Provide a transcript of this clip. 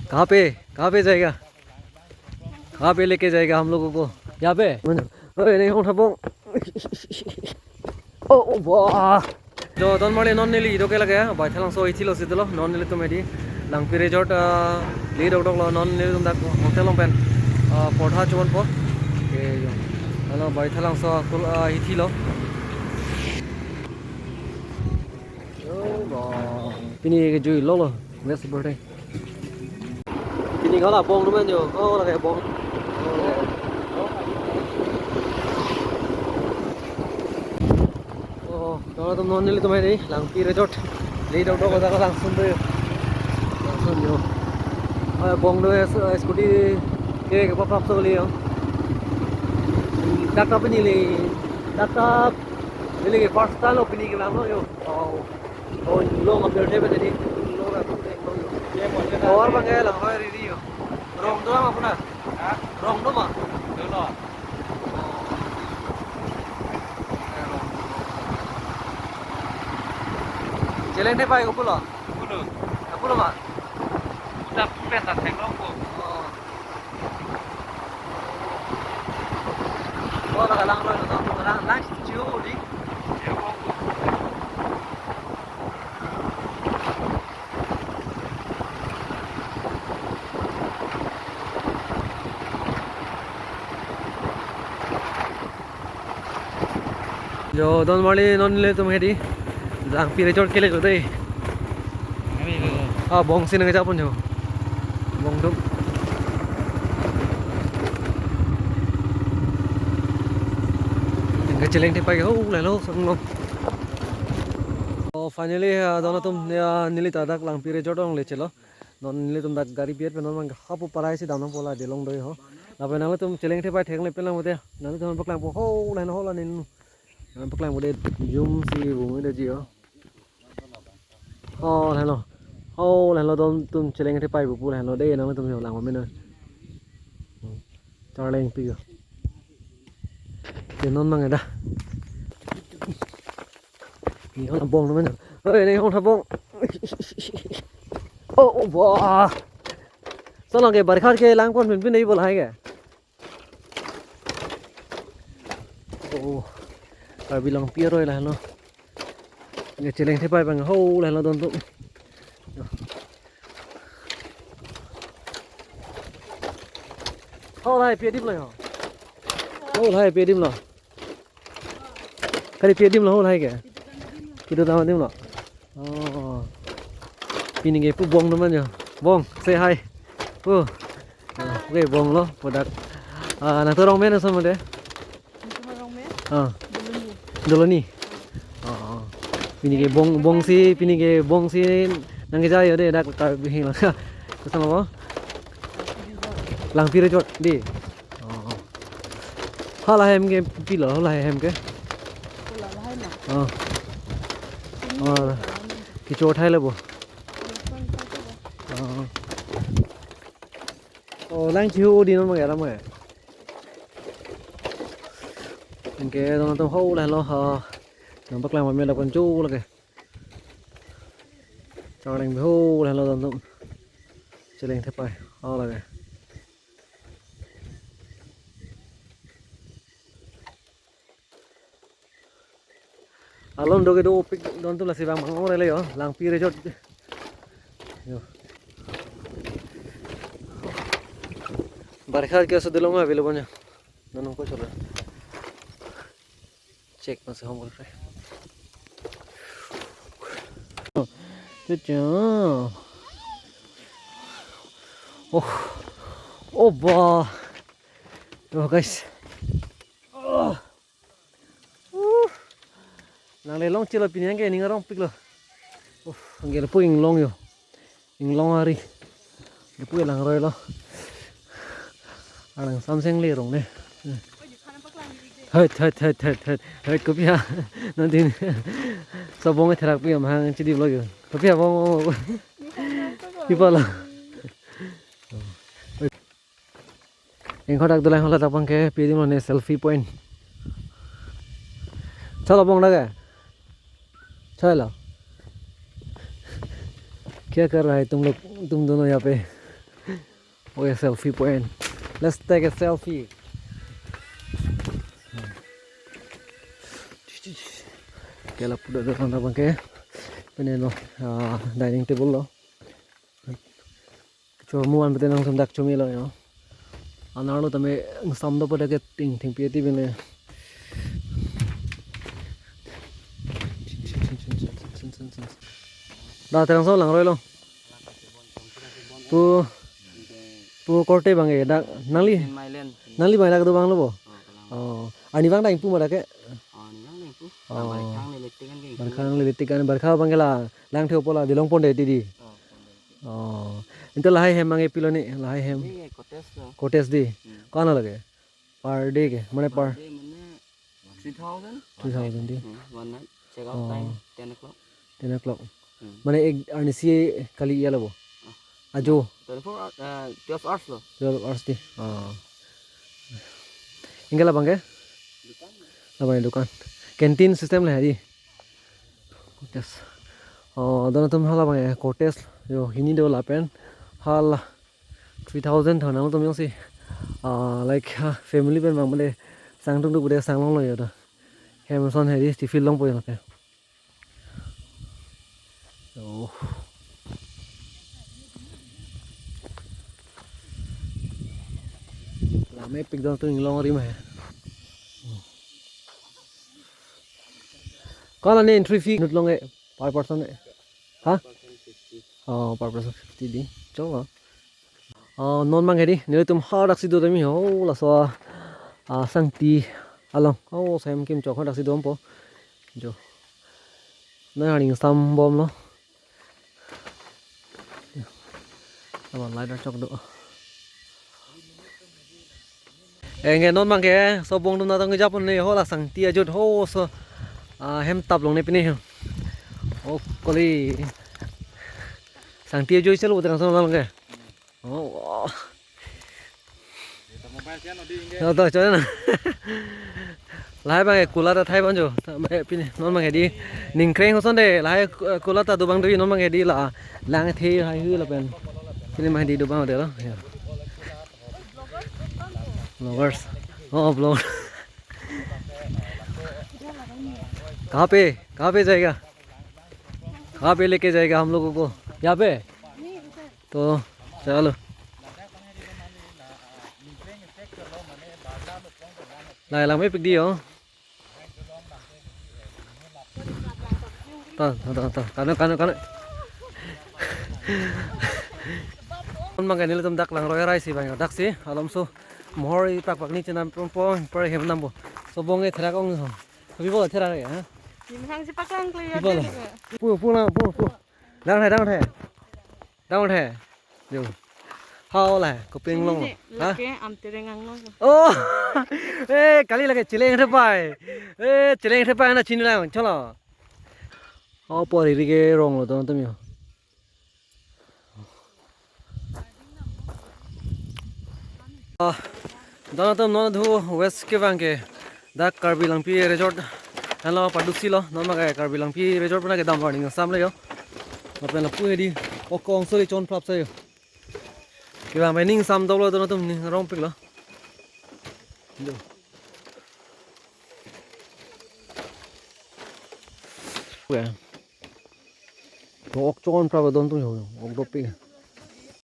कहाँ पे जाएगा? कहाँ पे लेके जाएगा हम लोगों को? यहाँ पे? अरे नहीं उठा बोंग। ओ वाह जो don male non nili do ke lagaya bai thalang so ichilo sidelo non nili to medi langpi resort li dok dok lo non nili tum dak hotel long pen podha chon po ke yo halo bai thalang so kul ichilo yo ba pini ke jui lo lo best birthday pini gala bong men yo oh lagaya bong đó tụi nó lên tụi mày đi làng kia resort đi đâu đâu có ra có làng xuân đây làng xuân nhiều bong đôi scooty cái pop up sơ li không đặt up ini li đặt up ini cái first time lo ini cái làm nó yo lo mà chơi bên này lo là और बंगे lung होय री री रोंग दो हम अपना रोंग दो मा दो लो Jalan ni pakai pulau, pulau mak. Udah peta tengok ko. Oh, dah lang loy, dah lang ciu di. Jo, don mali non le tum hedi. Lang pi resort ke le ko dei. Bong sin nga japon jo. Bong dum. Cái challenge thì phải cái hú này nó xong luôn. Finally dono tum nili tadak lang pi resort ong le chelo. Non nili tum dak gari biar penon mang hapu parai si damang pola delong doi ho. Lape nang tum challenge thì phải theng le pelang mode. Nang tum paklang po ho này nó ho la nin. Paklang mode zoom si bung de ji ho. Hello. Hello tum challenge thì phải bu hello đây nang tum hiểu lang mà men. Challenge pi. Penon mang da. Ni ho bong nó men. Ơi này không thà bong. Wow. Sao là cái bãi cái lang con mình नहीं बोला है क्या? Ở bilang pia rồi là nó. Cái challenge thế phải bằng hô là nó đòn tụng. Hô lại pia dim lại hả? Hô lại pia dim lại. Cái pia dim là hô lại kìa. Kita tahu dim lại. Ini cái pu bong teman ya. Bong, say hi. Okay, bong lo, produk. Nah tu orang mana sama dia? Dulu ni. Ini cái bong si nang cái jaya dia dah kau bihin lah. Kesan apa? Lang pira jod di. Hala hem cái pila, hala hem cái. Cái chỗ thay là bộ. Lang chiu đi nó mà lắm rồi. Cái nó tao hô là lo nó bắt làm mình là con chú là kìa. Cho nên hô là lo tao chơi lên thép bài, là kìa. Alon do cái đồ pick don tu là si bang bang orang leh lang pi resort. Berkhat ke sedulung available nya. Nanong ko chola. Check masih home wifi. Cucu. Bah. Guys. Nang le long chilo piniang ke ning rong pik lo. Ngel pu ing long yo. Ing long hari. Ni pu lang roi lo. Ang samseng le rong ne. Hết có biết nó tin sao bông cái thằng bây giờ mà chỉ đi rồi có biết bông đi bao lần anh có đặt tôi lại hoặc là tập bằng cái pin nó này selfie point sao là bông đó kìa chơi là क्या कर रहा है तुम लोग, तुम दोनों यहाँ पे? वो ये selfie point, let's take a selfie. Kaya po doon na bangke pineno dining table lo. Chormuan pati nang samdak chumilo yo. Analo tame samdo pada ke ting ting pieti bine. Da terang so lang roi lo. Tu korte bange da nali mai lag do bang lo bo. Oh, ani bang da ing pu ma da ke. Barkhang lilitikan barkha bangela lang theu pola dilong pon de di. Oh, into lahai hem mangi piloni lahai hem cotes di kona lage per day ke mane per 3000 di one night check out time 10 o'clock mane ek anisi kali ya labo ajo 12 hours lo 12 hours di. Oh, ingala bangke apa dukan canteen system lah di cotes. Oh, dono tum hala bang cotes yo hini do lapen hal 3000 thana tum yong si like family pen bang male sang tung du bude sang long lo yo da Amazon heri ti fil long po yo pe. Oh, la me pick down tu long ri ma kala ne entry fee nut long e per person e ha. Oh, per person 50 di chola. Non mang heri nile tum ha dak si do mi ho la so sang ti along oh sam kim chok dak si dom po jo na haring sam bom lo sama lighter chok do nge non mang ke so bong dum na tong japon ne ho la sang ti ajut ho so hem tap long ne pini oh koli sang ti ajut selo terang so long ke. Oh, đó cho nên là lái bằng cái cooler ta thay bao nhiêu, pin nó bằng cái đi, ninh kren không để lái cooler ta đồ bằng đi nó bằng cái đi là lang cái thi hay hư là bên, cho nên mà đi đồ bằng được đó. Vloggers, oh vlog, कहाँ पे जाएगा, कहाँ पे लेके जाएगा हम लोगों को, यहाँ पे, तो चलो. Này làm mấy việc đi hả? Tao cắn. Con mang cái này là tôm đặc lang rồi rai xí bằng đặc xí, alam so mori pak ni chena pompo per hem nambo. So bonge thera kong so. Tapi boleh thera ya? Sang si pakang clear. Pu. Đang thè. Yo. How là có pin long hả? Am tereng ang long. Oh, kali lagi cileng terpai, cileng terpai na cini lang, calo. Oh, pori rige rong lo teman teman. Dono teman nono thu west ke bang ke, dak Karbi Langpi resort, hello paduksi lo, nono kayak Karbi Langpi resort pernah ke dalam warning sam le yo. Apa yang lapu di, okong sori con prap saya. Kira mining sam dolo dono tum ning rong pik lo. Ok, ok chọn prap don tum yo, ok do pik.